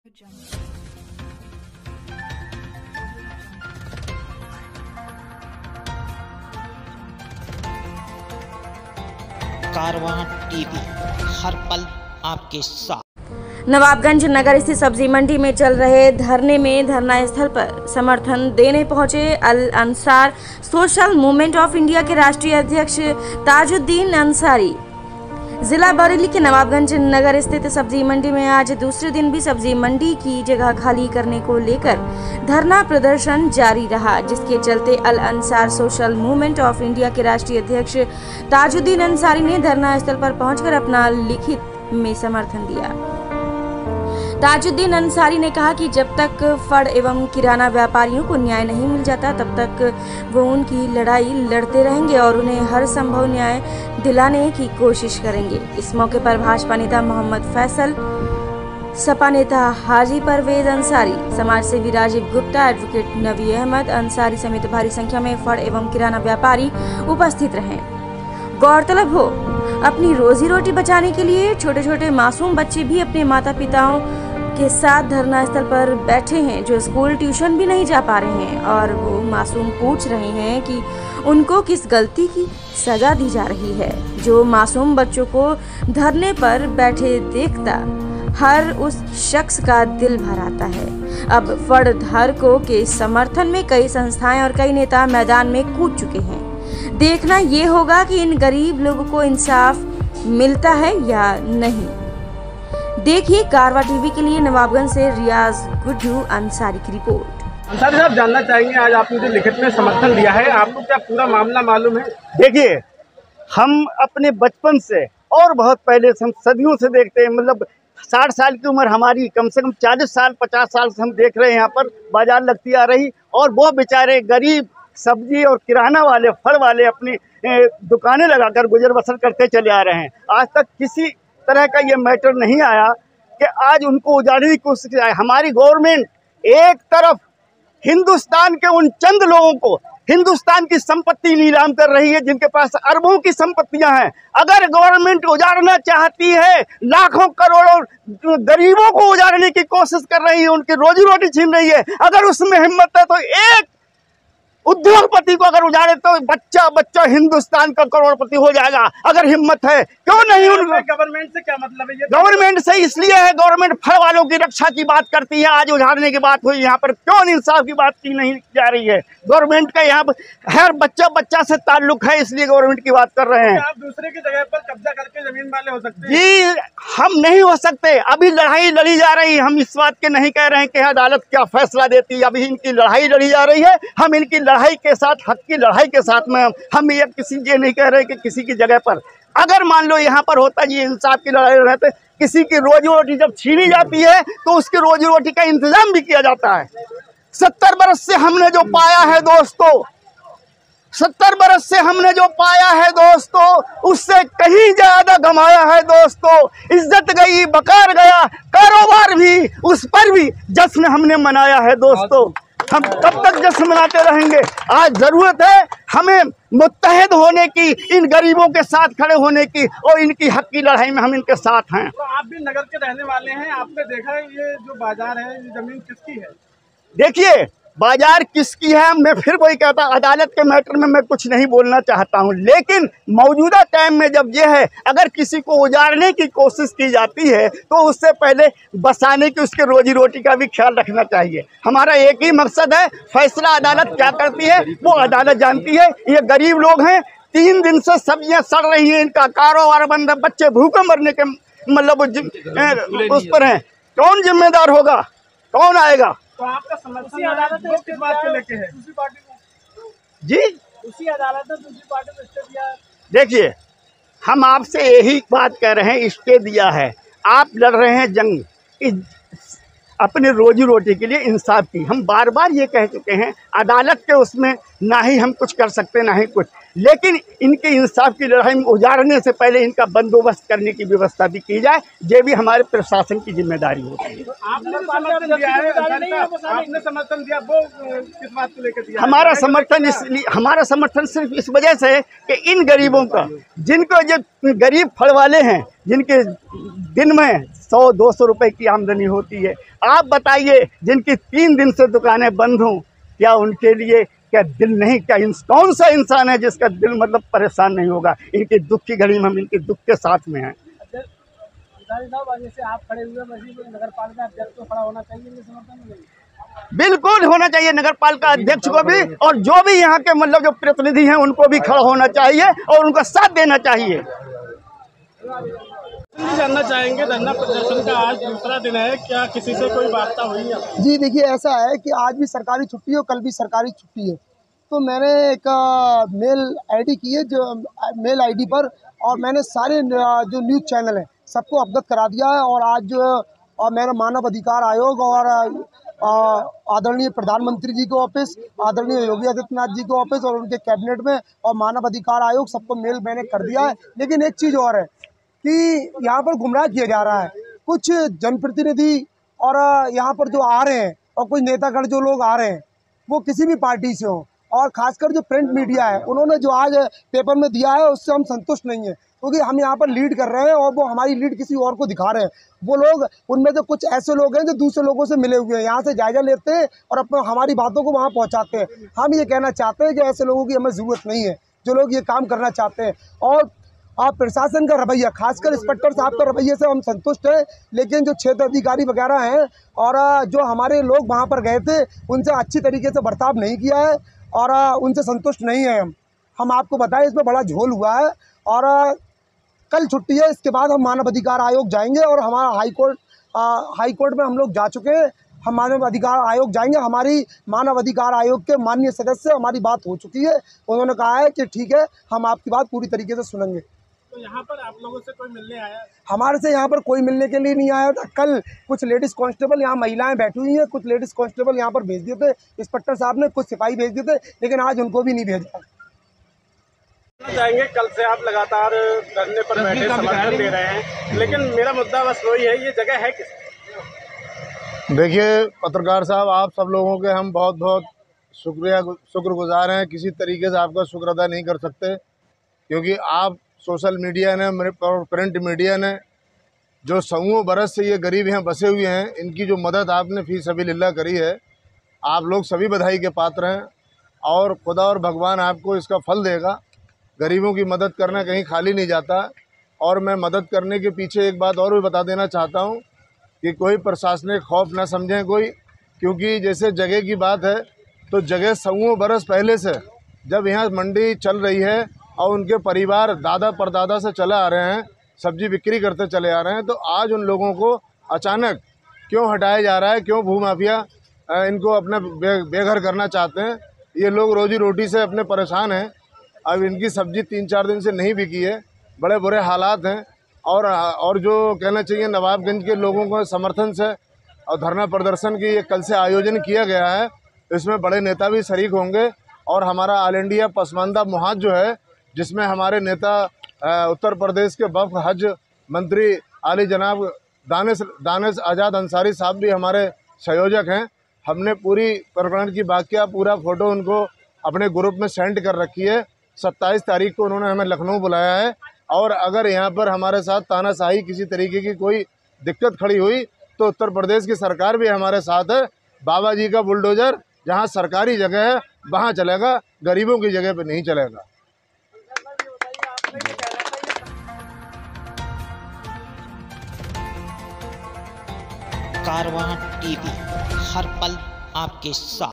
कारवां TV हर पल आपके साथ। नवाबगंज नगर स्थित सब्जी मंडी में चल रहे धरने में धरना स्थल पर समर्थन देने पहुंचे Al Ansar social movement of India के राष्ट्रीय अध्यक्ष ताजुद्दीन अंसारी। जिला बरेली के नवाबगंज नगर स्थित सब्जी मंडी में आज दूसरे दिन भी सब्जी मंडी की जगह खाली करने को लेकर धरना प्रदर्शन जारी रहा, जिसके चलते Al Ansar social movement of India के राष्ट्रीय अध्यक्ष ताजुद्दीन अंसारी ने धरना स्थल पर पहुंचकर अपना लिखित में समर्थन दिया। ताजुद्दीन अंसारी ने कहा कि जब तक फड़ एवं किराना व्यापारियों को न्याय नहीं मिल जाता तब तक वो उनकी लड़ाई लड़ते रहेंगे और उन्हें हर संभव न्याय दिलाने की कोशिश करेंगे। इस मौके पर भाजपा नेता मोहम्मद फैसल, सपा नेता हाजी परवेज अंसारी, समाज सेवी राजीव गुप्ता, एडवोकेट नवी अहमद अंसारी समेत भारी संख्या में फड़ एवं किराना व्यापारी उपस्थित रहे। गौरतलब हो, अपनी रोजी रोटी बचाने के लिए छोटे छोटे मासूम बच्चे भी अपने माता पिताओं के साथ धरना स्थल पर बैठे हैं, जो स्कूल ट्यूशन भी नहीं जा पा रहे हैं और वो मासूम पूछ रहे हैं कि उनको किस गलती की सजा दी जा रही है। जो मासूम बच्चों को धरने पर बैठे देखता हर उस शख्स का दिल भर आता है। अब फड़ धारकों के समर्थन में कई संस्थाएं और कई नेता मैदान में कूद चुके हैं। देखना ये होगा कि इन गरीब लोगों को इंसाफ मिलता है या नहीं। देखिए कारवां टीवी के लिए नवाबगंज से रियाज गुड्डू अंसारी की रिपोर्ट। अंसारी साहब, जानना चाहेंगे आज आपने जो लिखित में समर्थन दिया है, आपको क्या पूरा मामला मालूम है? देखिए, हम अपने बचपन से और बहुत पहले से हम सदियों से देखते हैं, मतलब 60 साल की उम्र हमारी, कम से कम 40 साल 50 साल से हम देख रहे हैं यहाँ पर बाजार लगती आ रही, और वो बेचारे गरीब सब्जी और किराना वाले, फल वाले अपनी दुकानें लगाकर गुजर बसर करते चले आ रहे हैं। आज तक किसी तरह का ये मैटर नहीं आया कि आज उनको उजाड़ने की कोशिश आए। हमारी गवर्नमेंट एक तरफ हिंदुस्तान के उन चंद लोगों को हिंदुस्तान की संपत्ति नीलाम कर रही है जिनके पास अरबों की संपत्तियां हैं। अगर गवर्नमेंट उजाड़ना चाहती है, लाखों करोड़ों गरीबों को उजाड़ने की कोशिश कर रही है, उनकी रोजी रोटी छीन रही है, अगर उसमें हिम्मत है तो एक उद्योगपति को अगर उजाड़े तो बच्चा बच्चा हिंदुस्तान का करोड़पति हो जाएगा। अगर हिम्मत है, क्यों नहीं? गवर्नमेंट से क्या मतलब है? गवर्नमेंट से इसलिए है, गवर्नमेंट फल वालों की रक्षा की बात करती है। आज उजाड़ने की बात हुई, यहाँ पर क्यों इंसाफ की बात की नहीं जा रही है? गवर्नमेंट का यहाँ पर हर बच्चा बच्चा से ताल्लुक है, इसलिए गवर्नमेंट की बात कर रहे हैं। आप दूसरे की जगह पर कब्जा करके जमीन वाले हो सकते हैं? जी, हम नहीं हो सकते। अभी लड़ाई लड़ी जा रही है। हम इस बात के नहीं कह रहे हैं कि अदालत क्या फैसला देती है। अभी इनकी लड़ाई लड़ी जा रही है। हम इनकी लड़ाई के साथ, हक की लड़ाई के साथ में हम ये नहीं कह रहे कि किसी की जगह पर अगर मान लो यहाँ पर होता जी इंसाफ की लड़ाई रहते, किसी की रोजी रोटी जब छीनी जाती है तो उसकी रोजी रोटी का इंतजाम भी किया जाता है। 70 बरस से हमने जो पाया है दोस्तों, 70 बरस से हमने जो पाया है दोस्तों, उससे कहीं ज्यादा गंवाया है दोस्तों। इज्जत गई, बकार गया, कारोबार भी, उस पर भी जश्न हमने मनाया है दोस्तों। हम कब तक जश्न मनाते रहेंगे? आज जरूरत है हमें मुत्तहिद होने की, इन गरीबों के साथ खड़े होने की, और इनकी हक की लड़ाई में हम इनके साथ हैं। तो आप भी नगर के रहने वाले हैं, आपने देखा है ये जो बाजार है, ये जमीन किसकी है? देखिए, बाजार किसकी है, मैं फिर वही कहता, अदालत के मैटर में मैं कुछ नहीं बोलना चाहता हूं, लेकिन मौजूदा टाइम में जब ये है, अगर किसी को उजाड़ने की कोशिश की जाती है तो उससे पहले बसाने की, उसके रोजी रोटी का भी ख्याल रखना चाहिए। हमारा एक ही मकसद है, फैसला अदालत क्या करती है वो अदालत जानती है। ये गरीब लोग हैं, 3 दिन से सब्जियां सड़ रही हैं, इनका कारोबार बंद है, बच्चे भूखे मरने के मतलब उस पर हैं। कौन जिम्मेदार होगा? कौन आएगा? तो आपका समर्थन अदालत है किस बात को लेके है? दूसरी पार्टी को जी, उसी अदालत ने दूसरी पार्टी को स्टे दिया। देखिए, हम आपसे यही बात कह रहे हैं, स्टे दिया है। आप लड़ रहे हैं जंग अपने रोजी रोटी के लिए, इंसाफ की। हम बार बार ये कह चुके हैं, अदालत के उसमें ना ही हम कुछ कर सकते ना ही कुछ, लेकिन इनके इंसाफ की लड़ाई में उजाड़ने से पहले इनका बंदोबस्त करने की व्यवस्था भी की जाए, ये भी हमारे प्रशासन की जिम्मेदारी होती है। आपने समर्थन दिया है, आपने समर्थन दिया, वो किस बात को लेकर दिया? हमारा समर्थन सिर्फ इस वजह से है कि इन गरीबों का, जिनको जो गरीब फल वाले हैं, जिनके दिन में 100-200 रुपए की आमदनी होती है, आप बताइए जिनकी 3 दिन से दुकानें बंद हों, क्या उनके लिए क्या दिल नहीं, क्या कौन सा इंसान है जिसका दिल मतलब परेशान नहीं होगा? इनके दुख की घड़ी में हम इनके दुख के साथ में हैं। जैसे आप खड़े हुए नगर पालिका अध्यक्ष को खड़ा होना चाहिए इनके समर्थन में? बिल्कुल होना चाहिए, नगर पालिका अध्यक्छ को भी, और जो भी यहाँ के मतलब जो प्रतिनिधि हैं उनको भी खड़ा होना चाहिए और उनका साथ देना चाहिए। जानना चाहेंगे, धरना प्रदर्शन का आज दूसरा दिन है, क्या किसी से कोई वार्ता हुई है? जी देखिए, ऐसा है कि आज भी सरकारी छुट्टी है और कल भी सरकारी छुट्टी है, तो मैंने एक मेल आईडी की है, जो मेल आईडी पर, और मैंने सारे जो न्यूज़ चैनल हैं सबको अवगत करा दिया है। और आज और मेरा मानव अधिकार आयोग और आदरणीय प्रधानमंत्री जी के ऑफिस, आदरणीय योगी आदित्यनाथ जी के ऑफिस और उनके कैबिनेट में और मानव अधिकार आयोग सबको मेल मैंने कर दिया है। लेकिन एक चीज़ और है कि यहाँ पर गुमराह किया जा रहा है, कुछ जनप्रतिनिधि और यहाँ पर जो आ रहे हैं और कुछ नेतागण जो लोग आ रहे हैं वो किसी भी पार्टी से हो, और खासकर जो प्रिंट मीडिया है उन्होंने जो आज पेपर में दिया है उससे हम संतुष्ट नहीं हैं, क्योंकि हम यहाँ पर लीड कर रहे हैं और वो हमारी लीड किसी और को दिखा रहे हैं। वो लोग, उनमें से कुछ ऐसे लोग हैं जो दूसरे लोगों से मिले हुए हैं, यहाँ से जायजा लेते हैं और अपने हमारी बातों को वहाँ पहुँचाते हैं। हम ये कहना चाहते हैं कि ऐसे लोगों की हमें ज़रूरत नहीं है, जो लोग ये काम करना चाहते हैं। और प्रशासन का रवैया, खासकर इंस्पेक्टर साहब का रवैये से हम संतुष्ट हैं, लेकिन जो क्षेत्र अधिकारी वगैरह हैं और जो हमारे लोग वहाँ पर गए थे उनसे अच्छी तरीके से बर्ताव नहीं किया है और उनसे संतुष्ट नहीं है। हम आपको बताएं, इसमें बड़ा झोल हुआ है और कल छुट्टी है, इसके बाद हम मानव अधिकार आयोग जाएंगे और हमारा हाई कोर्ट में हम लोग जा चुके हैं, हम मानव अधिकार आयोग जाएंगे। हमारी मानव अधिकार आयोग के माननीय सदस्य, हमारी बात हो चुकी है, उन्होंने कहा है कि ठीक है, हम आपकी बात पूरी तरीके से सुनेंगे। तो यहाँ पर आप लोगों से कोई मिलने आया? हमारे से यहाँ पर कोई मिलने के लिए नहीं आया था। कल कुछ लेडीज़ कांस्टेबल, यहाँ महिलाएं बैठी हुई हैं, कुछ लेडीज़ कांस्टेबल यहाँ पर भेज दिए थे इंस्पेक्टर साहब ने, कुछ सिपाही भेज दिए थे, लेकिन आज उनको भी नहीं भेजा। जाएंगे, कल से आप लगातार धरने पर बैठे समर्थन दे रहे हैं, लेकिन मेरा मुद्दा बस वही है, ये जगह है किस? देखिए पत्रकार साहब, आप सब लोगों के हम बहुत बहुत शुक्रगुजार हैं। किसी तरीके से आपका शुक्र अदा नहीं कर सकते, क्योंकि आप सोशल मीडिया ने, मेरे प्रिंट मीडिया ने, जो सौों बरस से ये गरीब यहाँ बसे हुए हैं, इनकी जो मदद आपने फी सबीलिल्लाह करी है, आप लोग सभी बधाई के पात्र हैं और खुदा और भगवान आपको इसका फल देगा। गरीबों की मदद करना कहीं खाली नहीं जाता। और मैं मदद करने के पीछे एक बात और भी बता देना चाहता हूँ कि कोई प्रशासनिक खौफ ना समझें कोई, क्योंकि जैसे जगह की बात है तो जगह सौों बरस पहले से जब यहाँ मंडी चल रही है और उनके परिवार दादा परदादा से चले आ रहे हैं, सब्जी बिक्री करते चले आ रहे हैं, तो आज उन लोगों को अचानक क्यों हटाया जा रहा है, क्यों भूमाफिया इनको अपने बेघर करना चाहते हैं? ये लोग रोजी रोटी से अपने परेशान हैं। अब इनकी सब्जी 3-4 दिन से नहीं बिकी है, बड़े बुरे हालात हैं। और जो कहना चाहिए नवाबगंज के लोगों को समर्थन से और धरना प्रदर्शन की ये कल से आयोजन किया गया है, इसमें बड़े नेता भी शरीक होंगे। और हमारा ऑल इंडिया पसमानदा मुहाज जो है, जिसमें हमारे नेता उत्तर प्रदेश के वफ़ हज मंत्री आली जनाब दानिश आज़ाद अंसारी साहब भी हमारे संयोजक हैं। हमने पूरी प्रकरण की बाकिया पूरा फ़ोटो उनको अपने ग्रुप में सेंड कर रखी है। 27 तारीख को उन्होंने हमें लखनऊ बुलाया है, और अगर यहाँ पर हमारे साथ तानाशाही किसी तरीके की कोई दिक्कत खड़ी हुई तो उत्तर प्रदेश की सरकार भी हमारे साथ है। बाबा जी का बुलडोज़र जहाँ सरकारी जगह है वहाँ चलेगा, गरीबों की जगह पर नहीं चलेगा। कारवां टीवी, हर पल आपके साथ।